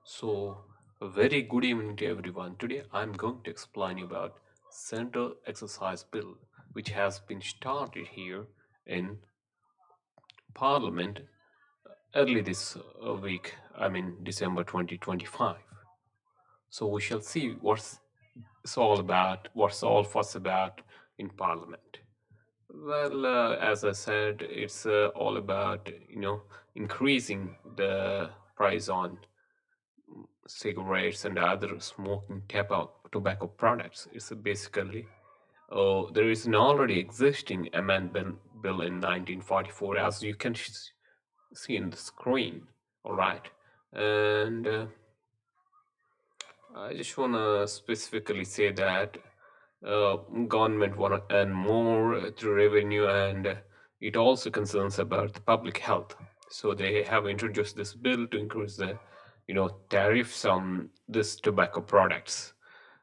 So, a very good evening to everyone. Today I'm going to explain you about Central Exercise Bill, which has been started here in Parliament early this week, I mean December 2025. So we shall see what's it's all about, what's all fuss about in Parliament. Well, as I said, it's all about, increasing the price on cigarettes and other smoking tobacco products. It's basically there is an already existing amendment bill in 1944, as you can see in the screen. All right, and I just want to specifically say that uh, government want to earn more through revenue, and it also concerns about the public health. So they have introduced this bill to increase the, tariffs on this tobacco products.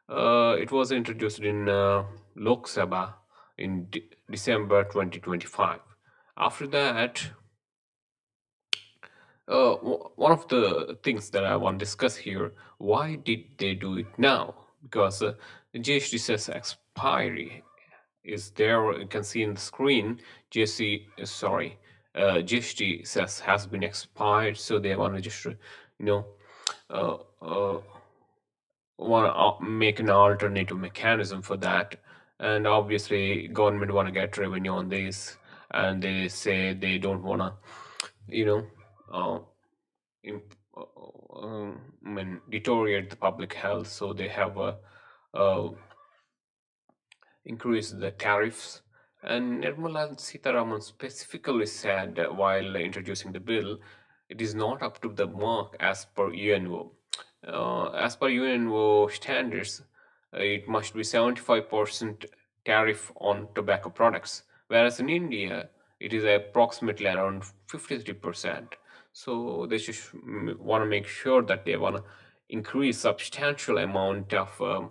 It was introduced in Lok Sabha in December 2025. After that, one of the things that I want to discuss here, why did they do it now? Because the GST says expiry is there. You can see in the screen, GST says has been expired, so they want to just, know, uh, uh, want to make an alternative mechanism for that. And obviously, government want to get revenue on this, and they say they don't want to, you know, uh, I mean, deteriorate the public health, so they have uh, increased the tariffs. And Nirmala Sitharaman specifically said while introducing the bill, it is not up to the mark as per UNO. As per UNO standards, it must be 75% tariff on tobacco products, whereas in India, it is approximately around 53%. So they just want to make sure that they want to increase substantial amount of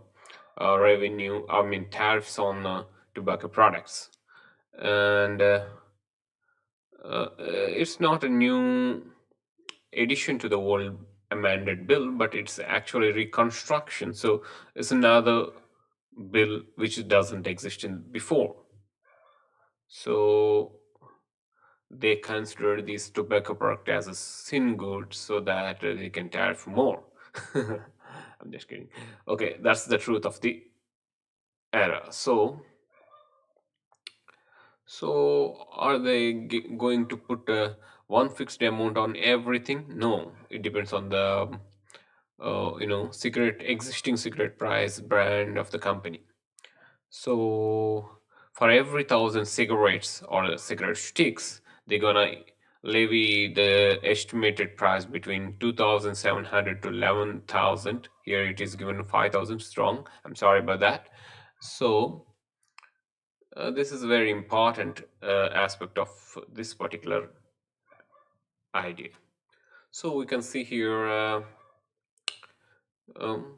revenue, I mean tariffs on tobacco products. And it's not a new addition to the old amended bill, but it's actually reconstruction. So it's another bill which doesn't exist in before. So they consider these tobacco product as a sin good so that they can tariff more. I'm just kidding. Okay, that's the truth of the era. So are they going to put one fixed amount on everything? No, it depends on the cigarette existing cigarette price brand of the company. So for every 1,000 cigarettes or cigarette sticks, they're gonna levy the estimated price between 2,700 to 11,000. Here it is given 5,000 strong. I'm sorry about that. So this is a very important aspect of this particular idea. So we can see here um,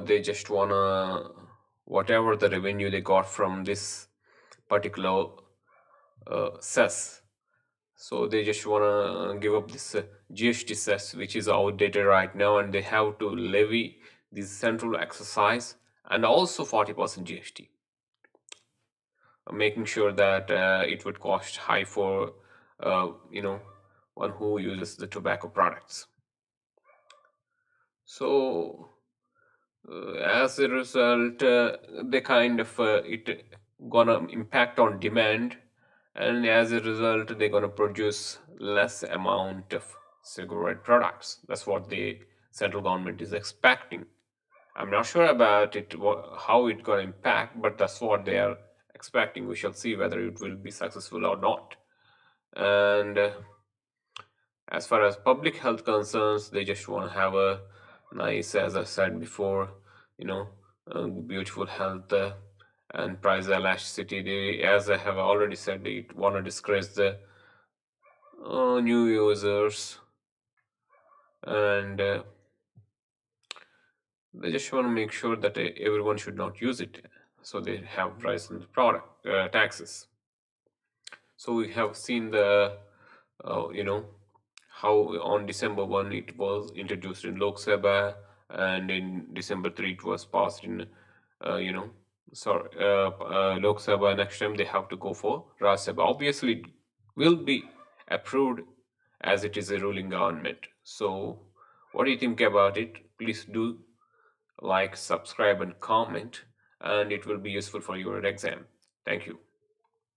they just wanna whatever the revenue they got from this particular cess. So they just wanna give up this GST cess, which is outdated right now, and they have to levy this central exercise and also 40% GST, making sure that it would cost high for uh, you know one who uses the tobacco products. So as a result, they kind of it gonna impact on demand, and as a result, they're gonna produce less amount of cigarette products. That's what the central government is expecting. I'm not sure about it, how it gonna impact, but that's what they are expecting. We shall see whether it will be successful or not. And as far as public health concerns, they just want to have a nice, as I said before, you know, beautiful health and price elasticity. They, as I have already said, they want to discourage the new users, and they just want to make sure that everyone should not use it. So they have rise in the product taxes. So we have seen the, you know, how on December 1 it was introduced in Lok Sabha, and in December 3 it was passed in, you know, sorry, Lok Sabha. Next time they have to go for Rajya Sabha. Obviously, it will be approved as it is a ruling government. So, what do you think about it? Please do like, subscribe, and comment, and it will be useful for your exam. Thank you.